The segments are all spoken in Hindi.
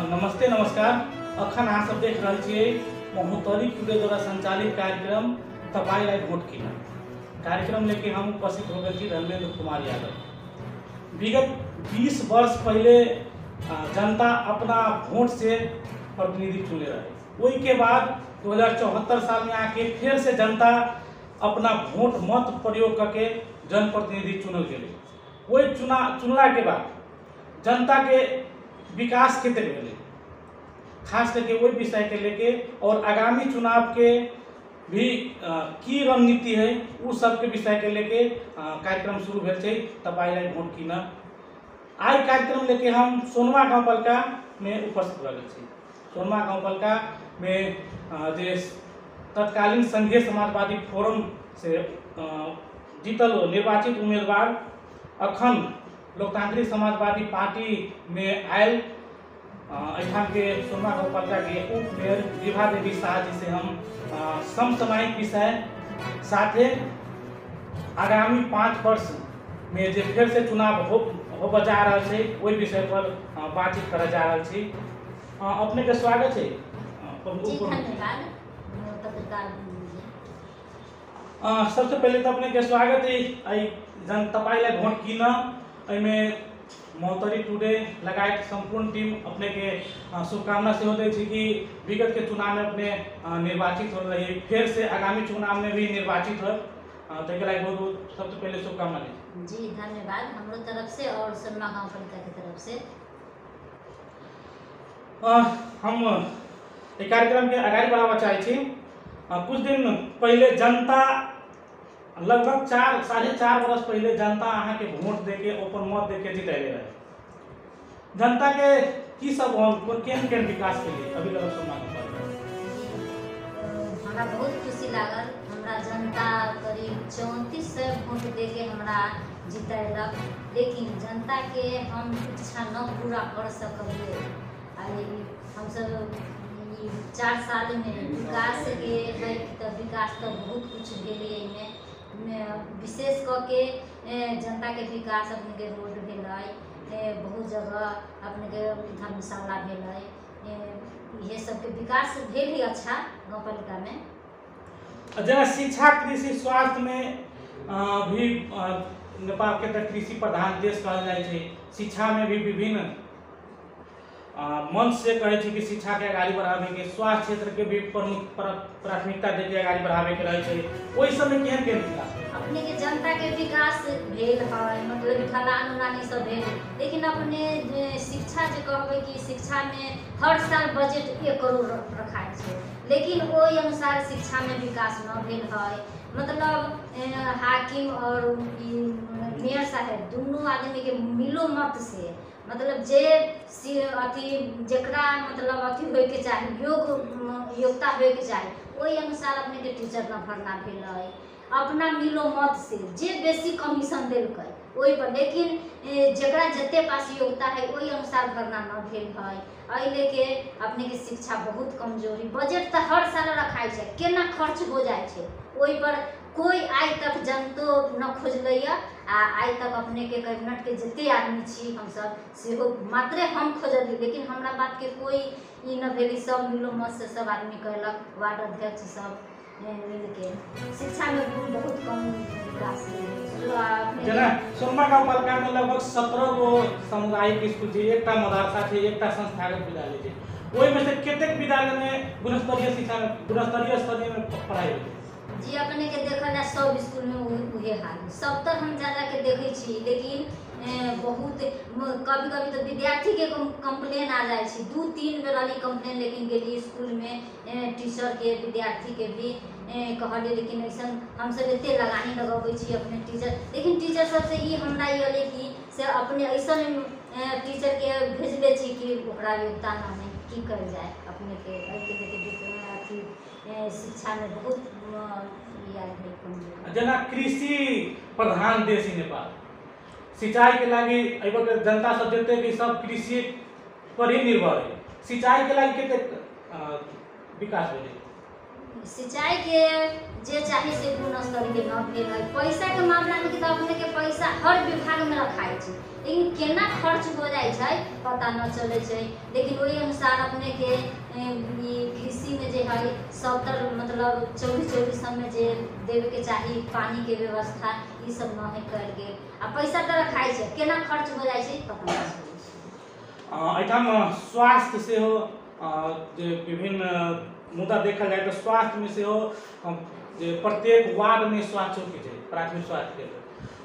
नमस्ते नमस्कार। अखन अहाँ सब देख रहे छियै महोत्तरी टुडे द्वारा संचालित कार्यक्रम तपाईलाई भोट किन कार्यक्रम लेके हम उपस्थित हो गए धर्मेंद्र कुमार यादव। विगत 20 वर्ष पहले जनता अपना वोट से प्रतिनिधि चुने रहे। वही के बाद 2074 साल में आके फिर से जनता अपना वोट मत प्रयोग करके जनप्रतिनिधि चुनल गए। वही चुनला के बाद जनता के विकास के भेले खास करके वही विषय के लेके और आगामी चुनाव के भी की रणनीति है उस सब के विषय के लेके कार्यक्रम शुरू भेल छै तपाईलाई भोट किन। आज कार्यक्रम लेके हम सोनवा गाउँपालिका में उपस्थित रहे छी। सोनवा गाउँपालिका में जे तत्कालीन संघीय समाजवादी फोरम से जीतल निर्वाचित उम्मीदवार अखन लोकतांत्रिक समाजवादी पार्टी में आयल अठाम के सोनवा गाउँपालिका के उप मेयर विभा देवी शाह जी से हम समसामयिक विषय साथे आगामी 5 वर्ष में जे फिर से चुनाव हो जा रहा है वही विषय पर बातचीत कर जा रहा छी। अपने के स्वागत है। सबसे पहले तो अपने के स्वागत है। जन तपाईलाई भोट किन में महोत्तरी टुडे लगायत संपूर्ण टीम अपने के शुभकामना से होते थी कि विगत के चुनाव में अपने निर्वाचित हो रही फिर से आगामी चुनाव में भी निर्वाचित हो तो बहुत सबसे पहले शुभकामना जी धन्यवाद हमरो तरफ से और सोनवा गाउँपालिका की तरफ से। हम एक कार्यक्रम के आगे बढ़ावा चाहे छी। कुछ दिन पहले जनता लगभग 4.5 वर्ष पहले जनता अहाँ के वोट देके ओपन मत देके जितैले रहे। जनता के की सब केन विकास के लिए अभी लग सुनना हमरा बहुत खुशी लागल। हमरा जनता करीब 3400 वोट देके हमरा जितैलक, लेकिन जनता के हम इच्छा न पूरा कर सकलिए। हम सब 4 साल में विकास के है तो विकास तो बहुत कुछ भेले में विशेष करके जनता के विकास अपने के रोड भेल बहुत जगह अपने के धर्मशाला भेल ये सब के विकास भेल ही अच्छा गाउँपालिका में। जना शिक्षा कृषि स्वास्थ्य में भी नेपाल के कृषि प्रधान देश कहल जाए छै। शिक्षा में भी विभिन्न मंच से कहे कि शिक्षा के आगे बढ़ावे के स्वास्थ्य क्षेत्र के भी प्रमुख प्राथमिकता देके आगे बढ़ावे के रहे वही सब में केहन विकास अपने के जनता के विकास भेल है मतलब ढलान उलान सब भेल, लेकिन अपने शिक्षा जो कहबे कि शिक्षा में हर साल बजट 1 करोड़ रखाय छै, लेकिन वही अनुसार शिक्षा में विकास न भेल है। मतलब हाकिम और मेयर साहब दोनों आदमी के मिलो मत से मतलब जे अथी जकरा मतलब अथी होए के चाहिए योग्यता होए के चाहिए वही अनुसार अपने के टीचर न भरना भेल है। अपना मिलो मत से जे बेसी कमीशन देलक वही पर, लेकिन जकरा जते पास योग्यता है वही अनुसार भरना न भेल है। एहि लेके अपने के शिक्षा बहुत कमजोरी बजट तो हर साल रखाई है केना खर्च हो जाए छै वही पर कोई आज तक जनतो न खोजलै। आज तक अपने के कैबिनेट के जिते आदमी छी हम सब से मात्रे हम खोजली, लेकिन हमरा बात के कोई ई न भेली। सब मिलो मत से सब आदमी कहलक, वार्ड अध्यक्ष सब मिल के शिक्षा में बहुत कम विकास जना सोनवा गाउँपालिका में लगभग 17 गो सामुदायिक स्कूल छै, एकटा मदरसा छै, एकटा संस्थागत विद्यालय छै। ओहि में से कतेक विद्यालय में गुणस्तरीय शिक्षा गुणस्तरीय स्तर में पढ़ाई होय जी अपने के देखल जाए सब स्कूल में उहे हाल। सब तर हम जा के देखे छी, लेकिन बहुत कभी कभी तो विद्यार्थी के कंप्लेन आ जाए छी। 2-3 बेर वाली कंप्लेन लेकिन गेली स्कूल में टीचर के विद्यार्थी के भी कहले, लेकिन ऐसा हम सब एते लगानी लगबै छी अपने टीचर, लेकिन टीचर सब से ई हमरा ये कि से अपने ऐसा टीचर के भेजले छी कि ओकरा योगदान हमें की कर जाए अपने के लेके अथी शिक्षा में बहुत जना कृषि प्रधान देश ही नेपाल, सिंचाई के लागी एगो जनता सब जते कि सब कृषि पर ही निर्भर है। सिंचाई के लागी कते विकास भेलै? सिंचाई के जे चाहिए से गुण स्तर के न भेल है। पैसा के मामला में तो अपने के पैसा हर विभाग में रखाई छै, लेकिन केना खर्च हो जाए छै पता न चले छै। लेकिन वही अनुसार अपने के कृषि में जे है 70 मतलब 24 में जे देवे के चाहिए पानी के व्यवस्था ई सब न है कर गेल आ पैसा तो रखाई छै, केना खर्च हो जाए छै पता न चले छै। एठाम स्वास्थ्य से हो जे विभिन्न मुद्दा देखल जाए तो स्वास्थ्य में से हो जे प्रत्येक वार्ड में स्वास्थ्य चौकी है, प्राथमिक स्वास्थ्य केंद्र।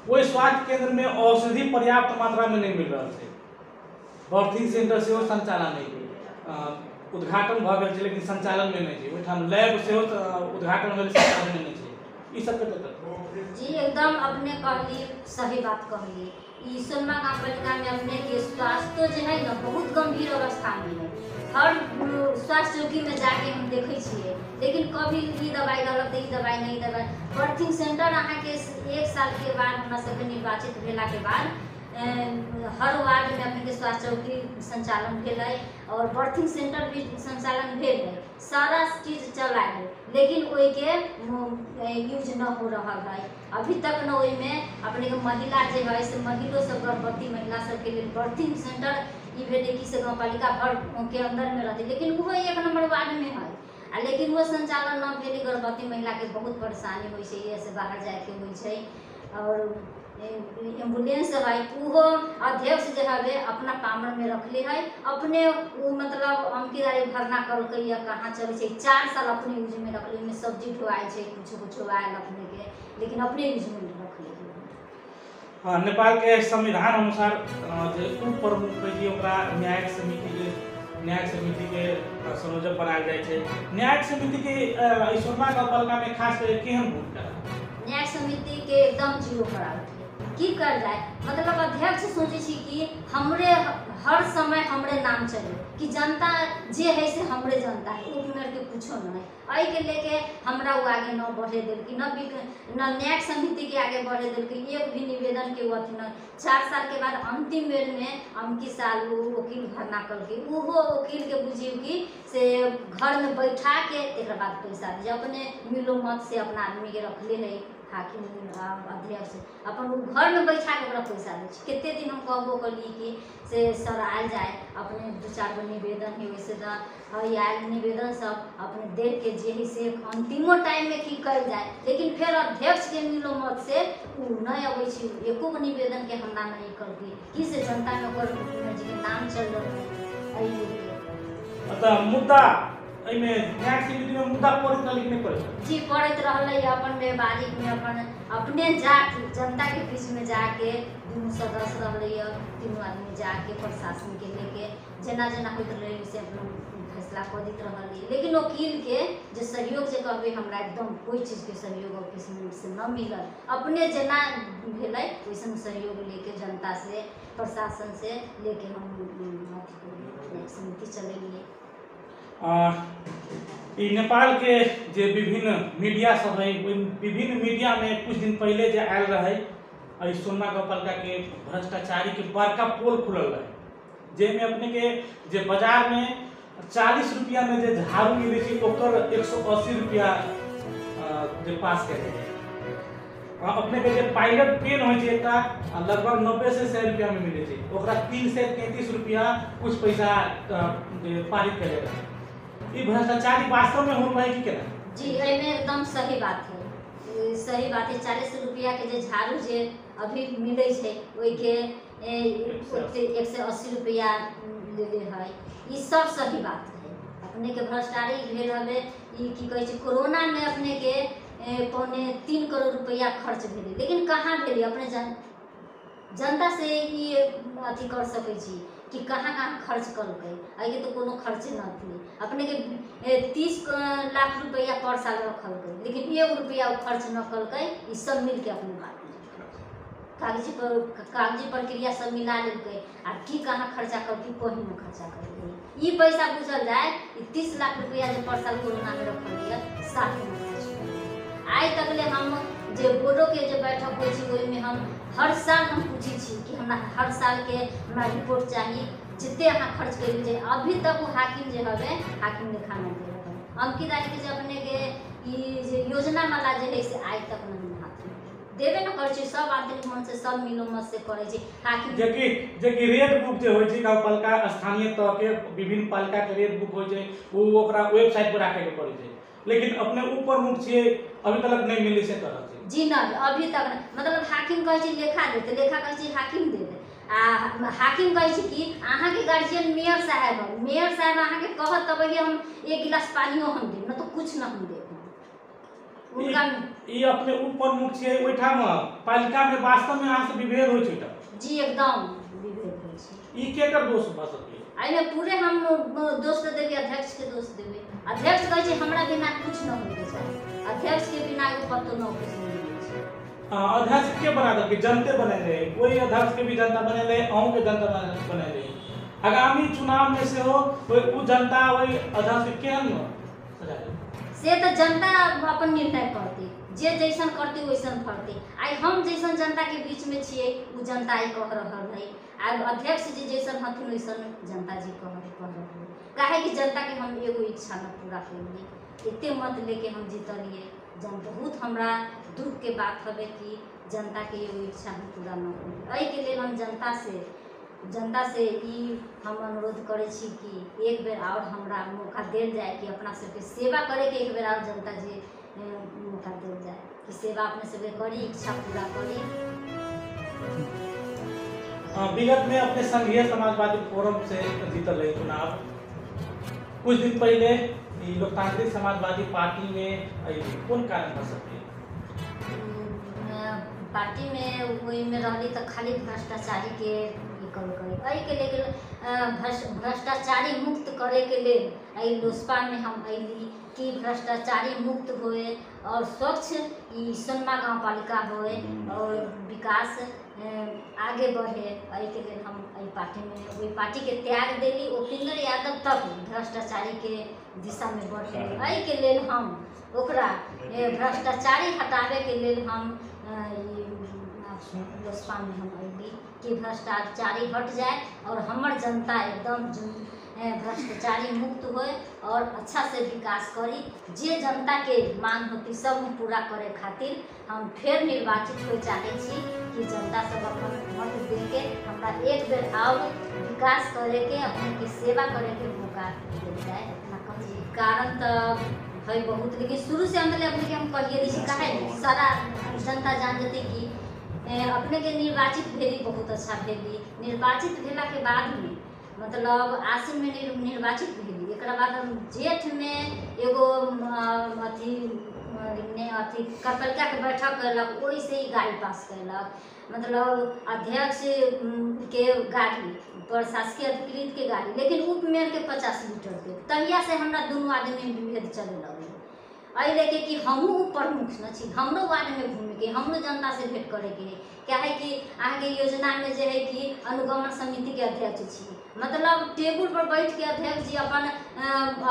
वही स्वास्थ्य केंद्र में औषधि पर्याप्त मात्रा में नहीं मिल रहा है। बर्थिंग सेंटर से संचालन नहीं है, उद्घाटन भ गेल छै लेकिन संचालन में नहीं है। ओठाम लैब से उद्घाटन भेल संचालन में नहीं है। ई सब के जी एकदम अपने कहली सही बात कहली। ई सोनमा गांव पालिका में अपने के स्वास्थ्य जो है ना बहुत गंभीर अवस्था में है। हर स्वास्थ्य चौकी में जाके हम देखे छिए, लेकिन कभी ई दवाई दलक ई दवाई नहीं दवाई। बर्थिंग सेंटर अहाँ के 1 साल के बाद हमरा सबके निर्वाचित भेला के बाद हर वार्ड में अपने के स्वास्थ्य चौकी संचालन भेल है और बर्थिंग सेंटर भी संचालन भेल है। सारा चीज चला है, लेकिन ओई के यूज न हो रहा है अभी तक न। ओई में अपने के महिला जे है से महिलो सब गर्भवती महिला सब के लिए बर्थिंग सेंटर ई भेले कि से गाँव पालिका भर के अंदर में रहते, लेकिन वो 1 नंबर वार्ड में है लेकिन वो संचालन न भेले। गर्भवती महिला के बहुत परेशानी होइ छै, से बाहर जाए के होइ छै। और एम्बुलेंस है वो अध्यक्ष जो है अपना पामर में रखले है, अपने मतलब अंकिदारी भरना करके या कहाँ चले छै 4 साल अपने यूज में रखले में सब्जी ढुआए छै कुछ आयल अपने के, लेकिन अपने यूज में रखले। हाँ, नेपाल के संविधान अनुसार जे उप प्रमुख है जी ओकरा न्यायिक समिति के संयोजक बनायल जाय छै। न्यायिक समिति के सोनमा गाँव पालिका में खास कर केहन भूमिका? न्यायिक समिति के एकदम जीरो करा की कर जाए। मतलब अध्यक्ष सोचे छी कि हमरे हर समय हमरे नाम चले कि जनता जे है से हमरे जनता है, उपमेर के कुछो नहीं। आई के लेके हमरा वो आगे न बढ़े दिल की न न्यायिक समिति के आगे बढ़े दिल की एक भी निवेदन के अथी न। 4 साल के बाद अंतिम बेर में अमकी साल वकील भरना करके वो वकील के बुझियो कि से घर में बैठा के एक बाद पैसा दीजिए। अपने मिलो मत से अपना आदमी के रखले है हाकिम अध्यक्ष अपन घर में बैठा के ओकरा पैसा दे। कितने दिन हम कहबो कली कि से सर आयल जाए अपने 2-4 गो निवेदन है वैसे आयल निवेदन सब अपने देख के जे है से अंतिमो टाइम में की कर जाए, लेकिन फिर अध्यक्ष के मिलो मत से नहीं अबै छै। एको गो निवेदन के हमरा नहीं करती कि से जनता में ओकर जी नाम चल रहा है। मुद्दा न्यायिक समिति में मुद्दा पढ़ लिखने पड़े जी पढ़त रहले अपन व्यवहारिक में अपने जाके जनता के बीच में जाके 2 सदस्य रहले 3 आदमी जाके प्रशासन के लेके जना होत रहे से अपन फैसला कर देत रहले। लेकिन वकील के जो सहयोग जे कहबे हमरा एकदम कोई चीज के सहयोग ऑफिस में से न मिलल। अपने जना भेलै वैसन सहयोग लेके जनता से प्रशासन से लेके हम समिति चलेलिए। नेपाल के जे विभिन्न मीडिया सब है विभिन्न मीडिया में कुछ दिन पहले जो आयल रहे सोनमा गाँव पालिका के भ्रष्टाचारी के बड़का पोल खुलल रहे, जेमे अपने के जे बाजार में 40 रुपया में जो झाड़ू मिले छै ओकर 180 रुपया जे पास करे। अपने के जे पायलट पेन हो लगभग 90 से 100 रुपया में मिले छै, ओकरा 3 से 33 रुपया कुछ पैसा पारित करेगा। ये भ्रष्टाचारी वास्तव में हो रहा है कि क्या? जी एमे एकदम सही बात है, सही बात है। 40 रुपया के जे झाड़ू जे अभी मिले छै ओई के 180 रुपया लेले है, ये सब सही बात है। अपने के भ्रष्टाचारी भेल हवे ई की कहै छै कोरोना में अपने के 3.25 करोड़ रुपया खर्च भेले, लेकिन कहाँ भेले अपने जनता से ई अथी कर सकै छी कि कहाँ खर्च करके आगे तो कोनो खर्चे न थी। अपने के 30 लाख रुपया पर साल रखल गए, लेकिन 1 रुपया खर्च न करके ई सब मिल के अपने बात कागजी प्रक्रिया सब मिला लेलकै आ की कहाँ खर्चा कर की कहीं में खर्चा कर ई पैसा बुझल जाए 30 लाख रुपया जो पर साल कोरोना में रखल गया 7 में खर्च कर आइ तक ले हम जे बोर्डो के जे बैठक होइ छै ओइ में हम हर साल हम पूछी छी कि हमरा हर साल के हमरा रिपोर्ट चाहिए जितने अहाँ खर्च करी जे अभी तक वो हाकिम जे हवे हाकिम ने खाना दे रहे अंकित आई के जे अपने के ई जे योजना वाला जे है से आज तक नहीं देवे न कर छै सब आंतरिक मन से सब मिलो मत से करे छै हाकिम जेकि रेट बुक जे होय छै पालिका स्थानीय तह के विभिन्न पालिका के रेट बुक होय छै वो ओकरा वेबसाइट पर राखे के पड़ै छै लेकिन अपने ऊपर मुख छियै अभी तक नहीं मिले से तरह छै जी ना अभी तक मतलब हाकिम कहै छै लेखा देते लेखा कहै छै हाकिम देते आ हाकिम कहै छै कि अहाँ के गार्जियन मेयर साहब अहाँ के कहत तब हम एक गिलास पानियो हम देब न तो कुछ न हम देब उनका ई अपने ऊपर मुख छियै ओइठा में पालिका में वास्तव में अहाँ से विभेद होय छै त जी एकदम विभेद होय छै ई केकर दोष भ सकै आई में पूरे हम दोष देबे अध्यक्ष के दोष देबे अध्यक्ष कहै छै हमरा बिना कुछ न होय छै अध्यक्ष के बिना एगो पत्तो न होय छै अध्यक्ष के बना दे जनते बने रहे कोई अध्यक्ष के भी जनता बने रहे अहू के जनता बने रहे आगामी चुनाव में से हो वो जनता वही अध्यक्ष के केहन से तो जनता अपन निर्णय करते जे जैसन करते वैसन फरते आई हम जैसन जनता के बीच में छिए उ जनता आई कह रहल है आ अध्यक्ष जी जैसन हथिन वैसन जनता जी कह रहल काहे कि जनता के हम एगो इच्छा न पूरा कैलिए एते मत लेके हम जीतलिए जन बहुत हमरा दुख के बात हवे कि जनता के एगो इच्छा हम पूरा न कैलिए एहि के लेल हम जनता से ई हम अनुरोध करे छी कि एक बेर और हमरा मौका देल जाए कि अपना सबके सेवा करे के एक बेर और जनता जी मौका देल जाए कि सेवा अपने सबके करी इच्छा पूरा करी विगत में अपने संघीय समाजवादी फोरम से जीतल रही चुनाव कुछ दिन पहले लोकतांत्रिक समाजवादी पार्टी में कौन कारण हो सकते पार्टी में वही में रहली तो खाली भ्रष्टाचारी के के लेकिन भ्रष्टाचारी मुक्त करे के लिए लोसपा में हम अली कि भ्रष्टाचारी मुक्त होए और स्वच्छ ई सोनमा गाँव पालिका होए और विकास आगे बढ़े के लिए हम पार्टी में वही पार्टी के त्याग देली उपेंद्र यादव तक भ्रष्टाचारी के दिशा में बढ़े के लिए हम ओकरा भ्रष्टाचारी हटावे के लिए हम लोसपा में हम अली कि भ्रष्टाचारी हट जाए और हमर जनता एकदम भ्रष्टाचारी मुक्त होए और अच्छा से विकास करी जे जनता के मांग होती सब पूरा करे खातिर हम फिर निर्वाचित हो चाहे छी कि जनता सब अपन मत दे के हमरा एक बेर और विकास करे के अपने के सेवा करे के मौका मिल जाए कारण तो है बहुत लेकिन शुरू से हम अपने के हम कहिए दी काहे सारा जनता जान जेते कि अपने के निर्वाचित भेली बहुत अच्छा भेली निर्वाचित भेला के बाद में मतलब आसिन में निर्वाचित भेली एक बाद हम जेठ में एगो अथी कार्यपालिका के बैठक कैलक वही से ही गाड़ी पास कैलक मतलब अध्यक्ष के गाड़ी प्रशासकीय अधिकृत के गाड़ी लेकिन उप मेयर के 50 लीटर के तहिया से हमरा दोनों आदमी विभेद चले लगे अ लेके कि हमहूँ प्रमुख न छी हमरो वार्ड में घूमे के हमरो जनता से भेंट करे के क्या है कि आगे योजना में जो है कि अनुगमन समिति के अध्यक्ष छी मतलब टेबुल पर बैठ के अध्यक्ष जी अपन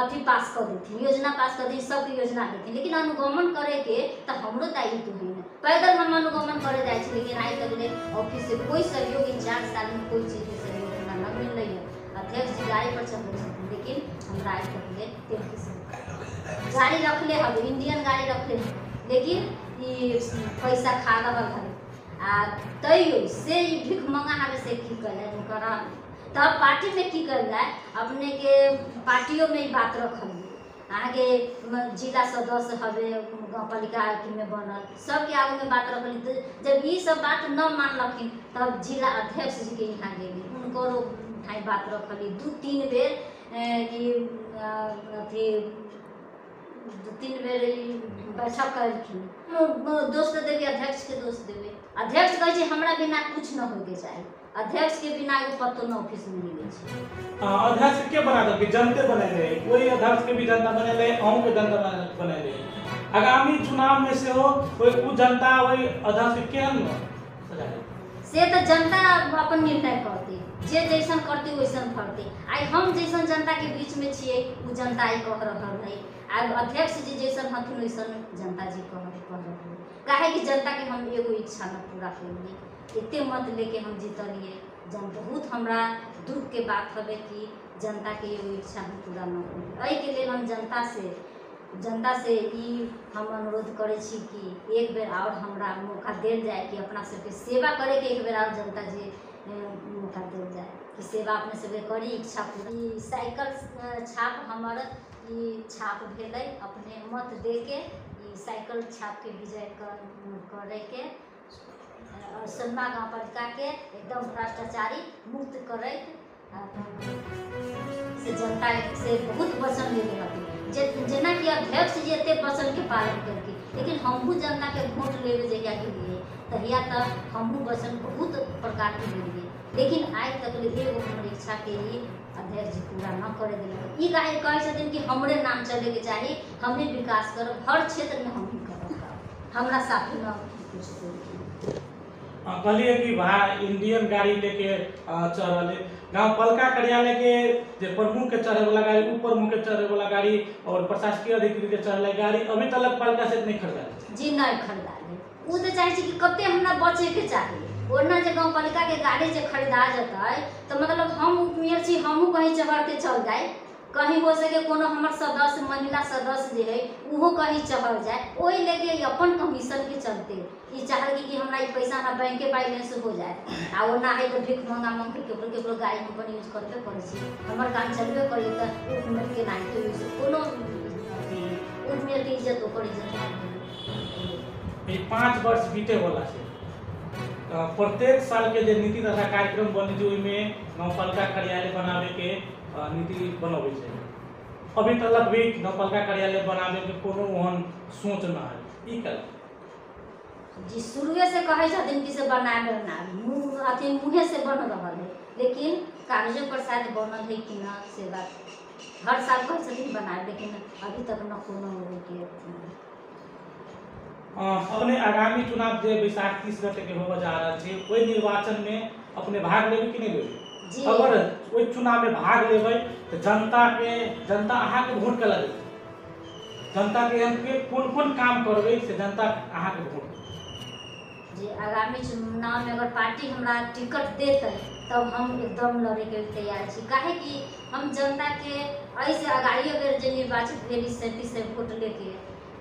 अथी पास कर देती योजना पास कर दी सबके योजना देती लेकिन अनुगमन करे के तो हमरो दायित्व है पैदल हम अनुगमन करे जाए लेकिन आज तक ऑफिस से कोई सहयोग 4 साल में कोई चीज के सहयोग हमरा न मिल रही है अध्यक्ष जी गाड़ी पर चल सकते लेकिन हमरा आज तक गाड़ी रखले हम इंडियन गाड़ी रखले लेकिन ये पैसा खा रहा है आ तैयो से भीख मंगा हमें से की कर तब पार्टी में की कर जाए अपने के पार्टियों में ही बात रखल आगे जिला सदस्य हवे गाँव पालिका में बनल सबके आगे में बात रखली तो जब ये सब बात न मानलखिन तब जिला अध्यक्ष जी के यहाँ गेली उनको बात रखली 2-3 बेर अथी 2-3 बेर बैठक करखिन दोस्त देवे अध्यक्ष के दोस्त देवे अध्यक्ष कहे हमरा बिना कुछ न होके चाहिए अध्यक्ष के बिना एगो पत्तो न ऑफिस में मिले छै अध्यक्ष के बना दे जनते बने रहे कोई अध्यक्ष के भी जनता बने रहे अहू के जनता बने रहे आगामी चुनाव में से हो कोई उ जनता वही अध्यक्ष केहन से तो जनता अपन निर्णय करते, जे जैसन करते वैसन फरते। आई हम जैसन जनता के बीच में छिए उ जनता आई कह रहल है, आ अध्यक्ष जी जैसन हथिन वैसन जनता जी कह रहल है। काहे कि जनता के हम एगो इच्छा न पूरा करिए, इतने मत लेके हम जीतलिए। बहुत हमरा दुख के बात हवे कि जनता के एगो इच्छा हम पूरा न करी। एहि के लिए हम जनता से ई हम अनुरोध करे छी कि एक बेर और हमरा मौका देल जाए कि अपना सबके सेवा करे के एक बेर और जनता जी मौका देल जाए कि सेवा अपने सबके करी, इच्छा पूरी। साइकिल छाप हमर ई छाप भेलै, अपने मत दे के ई साइकिल छाप के विजय करे के सनमा गाँव पालिका के एकदम भ्रष्टाचारी मुक्त करैत से जनता से बहुत वचन ले रहती। जेना कि अध्यक्ष जी एते वचन के पालन करके, लेकिन हमहू जनता के वोट लेवे जहिया के लिए तहिया तक हमहू वचन बहुत प्रकार के लेलिए, लेकिन आज तक एगो हमर इच्छा के ही अध्यक्ष जी पूरा न करे दिलक। ई कहे छथिन कि हमरे नाम चले के चाहिए, हमें विकास करब, हर क्षेत्र में हम ही करब, हमरा साथी न कुछ कहलिए कि भाई इंडियन गाड़ी लेके चढ़ल गाँव पालिका कार्यालय के जे प्रमुख के चढ़े वाला गाड़ी, उप प्रमुख के चढ़े वाला गाड़ी और प्रशासकीय अधिकारी के चढ़े गाड़ी अभी तक पालिका से नहीं खरीदा जी, नहीं खरीदा है। वो तो चाहे कि कते हमरा बचे के चाहिए, ओना जे गाँव पालिका के गाड़ी जे खरीदा जाता है तो मतलब हम उपमेयर छी, हमहू कहीं चढ़ के चल जाए, कहीं हो सके कोनो हमर सदस्य महिला सदस्य जे है उहो कहीं चढ़ जाए, ओहि लेके अपन कमीशन के चलते ई चाहल कि हमरा ई पैसा ना बैंक के बैलेंस हो जाए, आ वो ना है तो भीख मांगा मांग के केकरो गाड़ी हम अपन यूज करबे करे छी, हमर काम चलबे करे त उपमेयर के नहीं तो यूज कोनो उपमेयर के इज्जत ओकर इज्जत। 5 वर्ष बीते वाला है, प्रत्येक साल के जे नीति तथा कार्यक्रम बने जो में गाँव पालिका कार्यालय बनावे के नीति बनावे छै, अभी तक भी गाँव पालिका कार्यालय बनावे के कोनो ओहन सोच ना है। ई कर जी शुरुए से कहे छथिन कि से बनाए मुँह अथी मुँहे से बन रहा है, लेकिन कागजों पर शायद बनल है कि ना से बात हर साल कहे छथिन बनाए, लेकिन अभी तक न कोनो के। अपने आगामी चुनाव जे बैसाख 30 गते के होवे जा रहा है, ओई निर्वाचन में अपने भाग लेबे कि नहीं लेबे? अगर ओई चुनाव में भाग लेबे तो जनता अहाँ के वोट कला दे, जनता के हम के कौन काम करबे से जनता अहाँ के वोट जी। आगामी चुनाव में अगर पार्टी हमरा टिकट देते तब हम एकदम लड़े के तैयार छी, काहे कि हम जनता के ऐसे आगाड़ी बेर जे निर्वाचित भेली 37 से वोट लेके,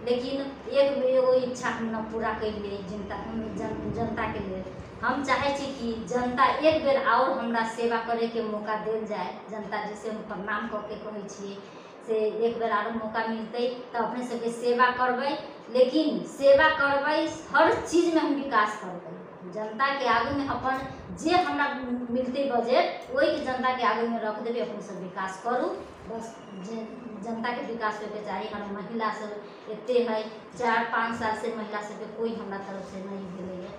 लेकिन एगो इच्छा हम न पूरा कैलिए जनता के लिए। हम चाहे छी कि जनता एक बेर और हमरा सेवा करे के मौका देल जाए, जनता जिसे हम प्रणाम करके कहे छिए से एक बेर और मौका मिलते तो अपने सबके सेवा करबै, लेकिन सेवा करबै हर चीज में हम विकास करबै। जनता के आगे में अपन जे हमरा मिलते बजट वही के जनता के आगे में रख देवे, अपन सब विकास करू, बस जनता के विकास होके चाहिए। हम महिला सब एते है 4-5 साल से महिला सबके कोई हमरा तरफ से नहीं भेलै है,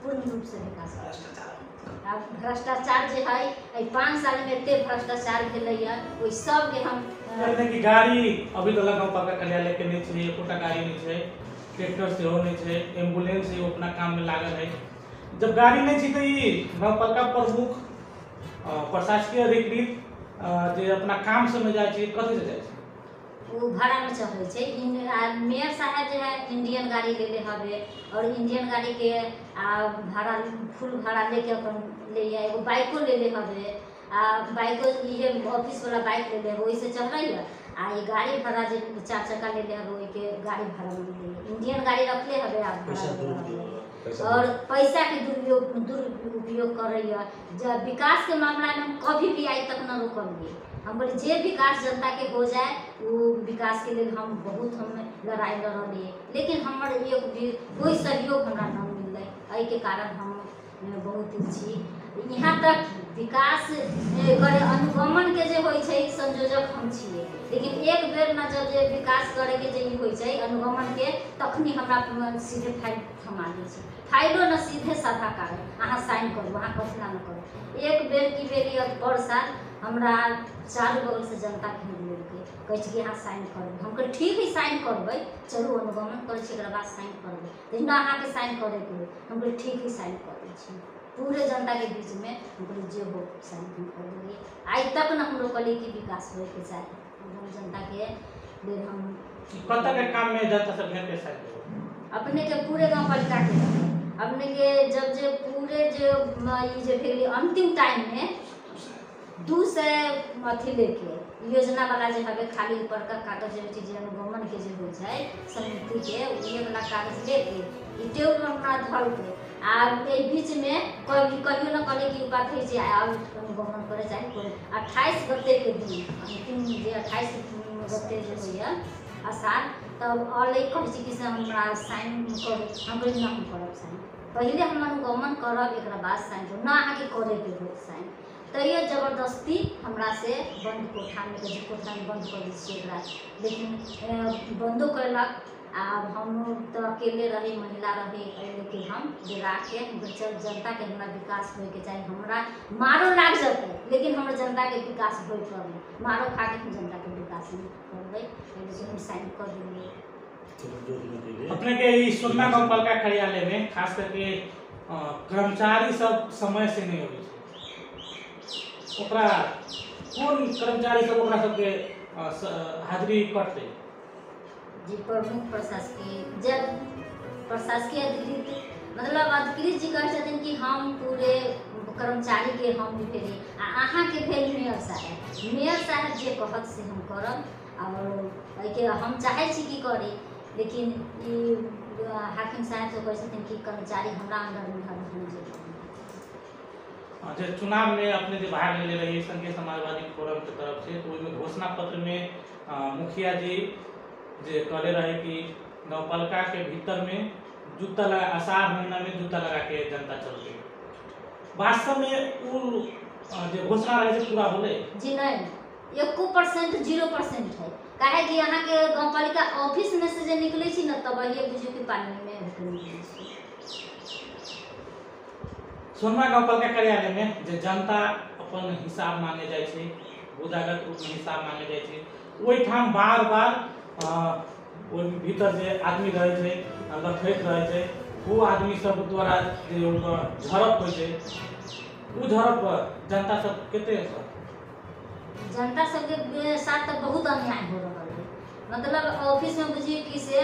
पूर्ण रूप से विकास भ्रष्टाचार जे है 5 साल में एते भ्रष्टाचार भेलै है, ओइ सब के हम कि गाड़ी अभी तो गाँव पालिका कार्यालय के नहीं छै, एकोटा गाड़ी नहीं छै, ट्रैक्टर से हो नहीं छै, एम्बुलेंस से अपना काम में लागल है। जब गाड़ी नहीं छै तो ई गाँव पालिका प्रमुख प्रशासकीय अधिकृत जे अपना काम से में जाए छै कथि से जाए छै? वो भाड़ा में चढ़े छे। मेयर साहब जो है इंडियन गाड़ी ले ले हवे, और इंडियन गाड़ी के भाड़ा फुल भाड़ा लेके अपन ले एगो बाइको ले ले हवे, बाइको ये ऑफिस वाला बाइक ले ले वही से चल रही है, आ ये गाड़ी भाड़ा जो 4 चक्का ले ले हवे के गाड़ी भाड़ा में ले इंडियन गाड़ी रख ले हवे, आप भाड़ा और पैसा के दुरुपयोग कर रही है। जब विकास के मामला में हम कभी भी आज तक न रोकलिए, हम बोले जे विकास जनता के हो जाए वो विकास के लिए हम बहुत लड़ाई लड़लिए, लेकिन हमारे एक भी कोई सहयोग हमरा न मिलल, एहि के कारण हम बहुत छी। यहाँ तक विकास करे अनुगमन के जे होय छै संयोजक हम छिए, लेकिन एक बेर में जब जे विकास करे के जे होय छै अनुगमन के तखनी हमरा सीधे फाइल थमा दै छै, फाइलो न सीधे साधा कारण अहाँ साइन करू, अहाँ कथी न करू। एक बेर की बेरी बड़ साल हमरा चारू बगल से जनता घेर लेलकै, कहै छै कि अहाँ साइन करबै। हम कहलिए ठीक है साइन करबै, चलू अनुगमन करै छी एकरा बाद साइन करबै। लेकिन अहाँके साइन करैके होइ, हम कहलिए ठीक है साइन कर दै छी। पूरे जनता के बीच में हम कहलिए जे हो साइन हम कर देलिए। आज तक न हम लोग कहलिए कि विकास होइके चाही, हम जनता के लिए हम कत के काम में जनता सब घेर के साइन अपने के पूरे गांव पालिका के अपने के जब जे पूरे जो ई जे भेल अंतिम टाइम में 200 अथी लेके योजना वाला जे हवे खाली ऊपर का कागज जे अनुगमन के जे हो जाए समिति के उहे वाला कागज लेके इटेउ अपना धर के आ ए बीच में कहियो न कहले कि उपाध्यक्ष जी आउ अनुगमन करे चाहे कोई 28 गते के दिन अंतिम जे 28 गते जे होइए आसार तब अलग कहे छी कि से हमरा साइन करू। हम कहलिए ना हम करब साइन, पहले हम अनुगमन करब एकरा बाद साइन करब, ना अहाँके करे के होत साइन। तैयो जबरदस्ती हमरा से बंद कोठा में बंद कर दी छी एकरा, लेकिन बंदो कैलक। आब हम तो अकेले रही, महिला रही, लेकिन हम डरा के चल जनता के हमरा विकास होए के चाहिए, हमरा मारो लाग जते लेकिन हमरा जनता के विकास होए पड़े, मारो खा के जनता के विकास करबै, पहले हम साइन कर दिए। अपने के ई सोना गांव पालिका कार्यालय में खास करके कर्मचारी सब समय से नहीं होवे छै, ओकरा कोन कर्मचारी सब ओकरा सबके हाजिरी कटते जी प्रमुख प्रशासकीय जब प्रशासकीय अधिकृत मतलब अधिकृत जी कहे छथिन कि हम पूरे कर्मचारी के हम भेली अहाँ के भेल मेयर साहब जे कहत से हम करब। और के हम चाहे छी कि करी, लेकिन ई हाकिम साहब तो कहे छथिन कि कर्मचारी हमरा अंडर में रहना चाहिए। अच्छा, चुनाव में अपने जो भाग ले रही संघीय समाजवादी फोरम की तरफ से, तो उसमें घोषणा पत्र में मुखिया जी जे कहले रहे कि नवपालिका के भीतर में जूता लगा आषाढ़ महीना में जूता लगा के जनता चलती, वास्तव में वो जो घोषणा रहे से पूरा होले जी नहीं 1% 0% है। काहे कि यहाँ के गाँव पालिका ऑफिस में से जे निकले छी न तब ये बुझू कि पानी में निकले छी। सोनमा गाँव पालिका कार्यालय में जे जनता अपन हिसाब मांगे जाए छे, बुदागत रूप में हिसाब मांगे जाए छे, ओई ठाम बार-बार ओइ भीतर जे आदमी रहे छे लखैत रहे छे, वो आदमी सब द्वारा जे झड़प होय छे, उ झड़प जनता सब केते जनता सबके साथ तो बहुत अन्याय हो रहा है। मतलब ऑफिस में बुझिए कि से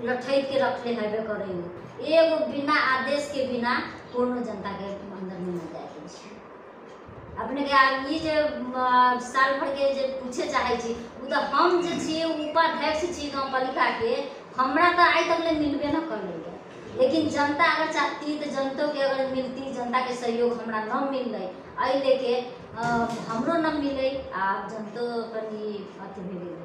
लठैत के रखले हेबे करे, एगो बिना आदेश के बिना कोनो जनता के अंदर में न जाए छै। अपने के ई जे साल भर के जे पूछे चाहे छी उ तो हम जे छी उपाध्यक्ष छी गाँव पालिका के, हमरा तो आज तक ले मिलबे न करले, लेकिन जनता अगर चाहती तो जनता के अगर मिलती, जनता के सहयोग हमरा न मिलले आई लेके हमरो न मिले आ जनतो पर अथी भेल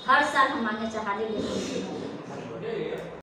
हर साल हम मांगे चाहली लेकिन